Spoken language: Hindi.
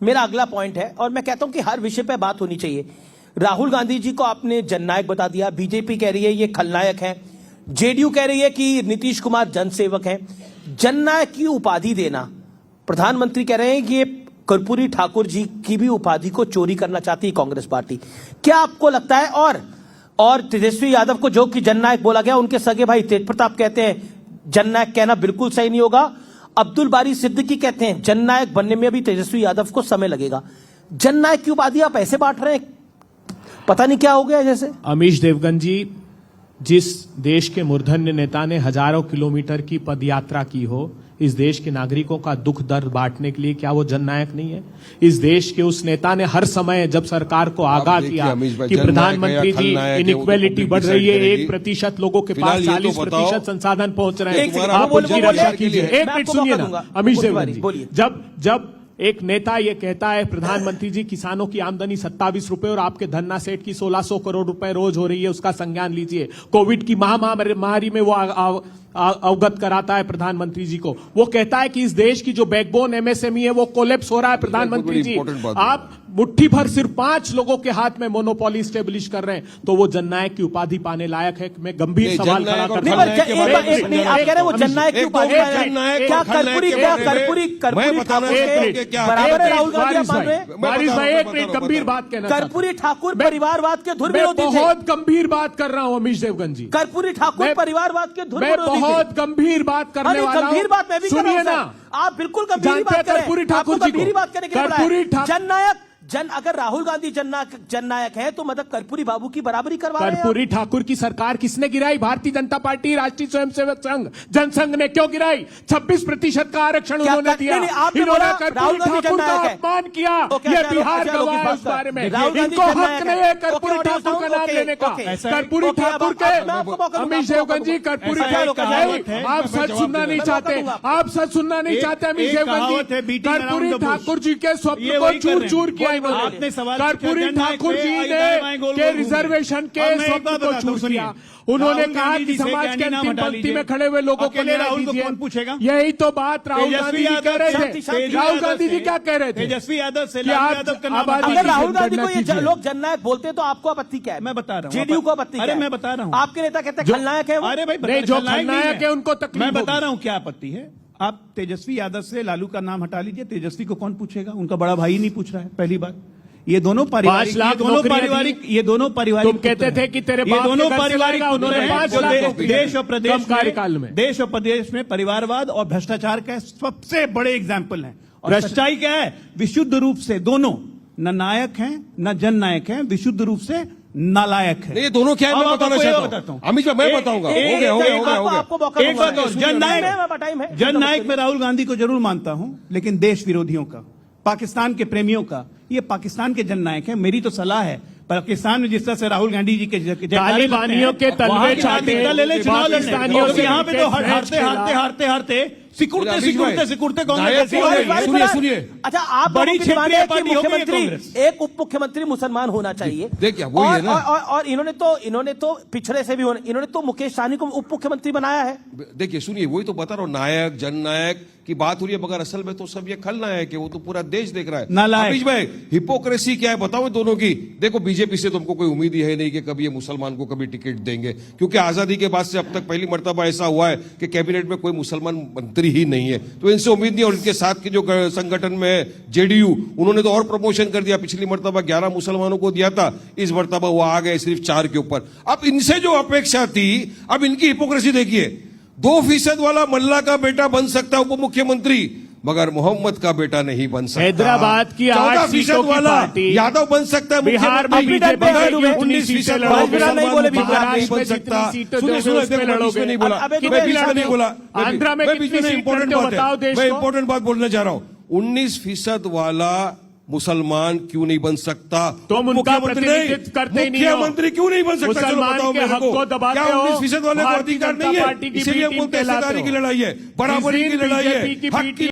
मेरा अगला पॉइंट है और मैं कहता हूं कि हर विषय पे बात होनी चाहिए। राहुल गांधी जी को आपने जननायक बता दिया, बीजेपी कह रही है ये खलनायक है, जेडीयू कह रही है कि नीतीश कुमार जनसेवक है। जननायक की उपाधि देना, प्रधानमंत्री कह रहे हैं कि ये कर्पूरी ठाकुर जी की भी उपाधि को चोरी करना चाहती है कांग्रेस पार्टी। क्या आपको लगता है? और तेजस्वी यादव को जो कि जननायक बोला गया, उनके सगे भाई तेज प्रताप कहते हैं जननायक कहना बिल्कुल सही नहीं होगा। अब्दुल बारी सिद्दीकी कहते हैं जननायक बनने में भी तेजस्वी यादव को समय लगेगा। जननायक की उपाधि आप ऐसे बांट रहे हैं, पता नहीं क्या हो गया जैसे। अमीश देवगन जी, जिस देश के मूर्धन्य नेता ने हजारों किलोमीटर की पदयात्रा की हो इस देश के नागरिकों का दुख दर्द बांटने के लिए, क्या वो जननायक नहीं है? इस देश के उस नेता ने हर समय जब सरकार को आगाह किया कि प्रधानमंत्री जी इनइक्वालिटी बढ़ रही है, 1% लोगों के पास 40% संसाधन पहुंच रहे हैं, आप उनकी रक्षा कीजिए। एक मिनट सुनिए ना अमीश देवगन जी, जब एक नेता ये कहता है प्रधानमंत्री जी किसानों की आमदनी 27 रुपए और आपके धन्ना सेठ की 1600 करोड़ रुपए रोज हो रही है, उसका संज्ञान लीजिए। कोविड की महामारी में वो अवगत कराता है प्रधानमंत्री जी को। वो कहता है कि इस देश की जो बैकबोन एमएसएमई है वो कोलैप्स हो रहा है। प्रधानमंत्री जी, आप मुट्ठी भर सिर्फ 5 लोगों के हाथ में मोनोपोली स्टेब्लिश कर रहे हैं, तो वो जननायक की उपाधि पाने लायक है? मैं गंभीर सवाल खड़ा करता हूं। आप कह रहे हैं वो जननायक की उपाधि, क्या कर्पूरी बराबर है राहुल गांधी? आप मान रहे हैं? बारिश भाई एक मिनट, गंभीर बात कहना। कर्पूरी ठाकुर परिवारवाद के धुर विरोधी थे। बहुत गंभीर बात कर रहा हूं अमीश देवगन जी। कर्पूरी ठाकुर परिवारवाद के धुर विरोधी थे। बहुत गंभीर बात करने वाला हूं। गंभीर बात मैं भी कर रहा हूं। सुनिए ना, आप बिल्कुल गंभीर बात कर रहे हैं। कर्पूरी ठाकुर जी गंभीर बात करने के लिए जननायक अगर राहुल गांधी जननायक है तो मतलब कर्पूरी बाबू की बराबरी करवा रहे हैं। कर्पूरी ठाकुर की सरकार किसने गिराई? भारतीय जनता पार्टी, राष्ट्रीय स्वयंसेवक संघ, जनसंघ ने क्यों गिराई? 26% का आरक्षण उन्होंने दिया। इन्होंने कर्पूरी ठाकुर का अपमान किया। ये बिहार का हुआ इस बारे में। इनको हक नहीं है कर्पूरी ठाकुर का नाम लेने का। कर्पूरी ठाकुर के अमीश देवगन जी, कर्पूरी ठाकुर, आप सच सुनना नहीं चाहते, आप सच सुनना नहीं चाहते अमीश देवगन जी। कर्पूरी ठाकुर जी के स्वप्न को चूर चूर किया। कर्पूरी ठाकुर जी ने के रिजर्वेशन के स्वप्न को चूर किया। उन्होंने कहा कि समाज के अंतिम पंक्ति में खड़े हुए लोगों को न्याय दीजिए। कौन पूछेगा? यही तो बात राहुल गांधी जी कह रहे थे। राहुल गांधी जी क्या कह रहे थे? तेजस्वी यादव से अगर राहुल गांधी को ये लोग जननायक बोलते हैं तो आपको आपत्ति क्या है? मैं बता रहा हूँ। जेडीयू को आपत्ति? अरे मैं बता रहा हूँ, आपके नेता कहते हैं खलनायक है। अरे भाई, जो खलनायक है उनको तकलीफ। मैं बता रहा हूँ क्या आपत्ति है। आप तेजस्वी यादव से लालू का नाम हटा लीजिए। तेजस्वी को कौन पूछेगा? उनका बड़ा भाई नहीं पूछ रहा है। पहली बात, ये दोनों पारिवारिक, तुम कहते थे कि तेरे ये दोनों पारिवारिक उन्होंने 5 लाख देश और प्रदेश कार्यकाल में, देश और प्रदेश में परिवारवाद और भ्रष्टाचार का सबसे बड़े एग्जाम्पल है। और सच्चाई क्या है? विशुद्ध रूप से दोनों न नायक हैं न जननायक हैं, विशुद्ध रूप से नालायक है। ये दोनों क्या है मैं बताना चाहता हूं। अमित मैं बताऊंगा। जननायक में राहुल गांधी को जरूर मानता हूं, लेकिन देश विरोधियों का, पाकिस्तान के प्रेमियों का, ये पाकिस्तान के जननायक है। मेरी तो सलाह है, पाकिस्तान में जिस तरह से राहुल गांधी जी के तालिबानियों के तलवे चाहते हैं, यहाँ पे तो हारते सिकुड़ते कांग्रेस। सुनिए, अच्छा, आप बड़ी क्षेत्रीय पार्टी हो गई कांग्रेस। एक उप मुख्यमंत्री मुसलमान होना चाहिए। देखिए वही है ना। और इन्होंने तो पिछड़े से भी इन्होंने तो मुकेश सहनी को उप मुख्यमंत्री बनाया है। देखिए सुनिए, वही तो बता रहा हूँ, नायक जननायक की बात हो रही है, मगर असल में तो सब ये खलनायक है। वो तो पूरा देश देख रहा है। नालायक भाई, हिपोक्रेसी क्या है बताओ दोनों की। देखो बीजेपी से तुमको कोई उम्मीद ही है नहीं कि कभी ये मुसलमान को कभी टिकट देंगे, क्योंकि आजादी के बाद से अब तक पहली मर्तबा ऐसा हुआ है कि कैबिनेट में कोई मुसलमान मंत्री ही नहीं है, तो इनसे उम्मीद नहीं। और इनके साथ के जो संगठन में जेडीयू, उन्होंने तो और प्रमोशन कर दिया। पिछली मर्तबा 11 मुसलमानों को दिया था, इस मर्तबा वो आ गए सिर्फ 4 के ऊपर। अब इनसे जो अपेक्षा थी, अब इनकी हिपोक्रेसी देखिए। 2% वाला मल्ला का बेटा बन सकता है उप मुख्यमंत्री, मगर मोहम्मद का बेटा नहीं बन सकता। हैदराबाद की 8% वाला यादव बन सकता है, बिहार में 19% आंध्रा में इंपॉर्टेंट बात बोलने जा रहा हूँ। 19% वाला मुसलमान क्यों नहीं बन सकता? तुम उनका प्रतिनिधित्व करते ही नहीं हो। मुख्यमंत्री क्यों नहीं बन सकता? मुसलमान के हक को दबाते हो। 19% वाले को अधिकार नहीं है, इसीलिए बोलते हैं सरकारी की लड़ाई है, बराबरी की लड़ाई है, हक की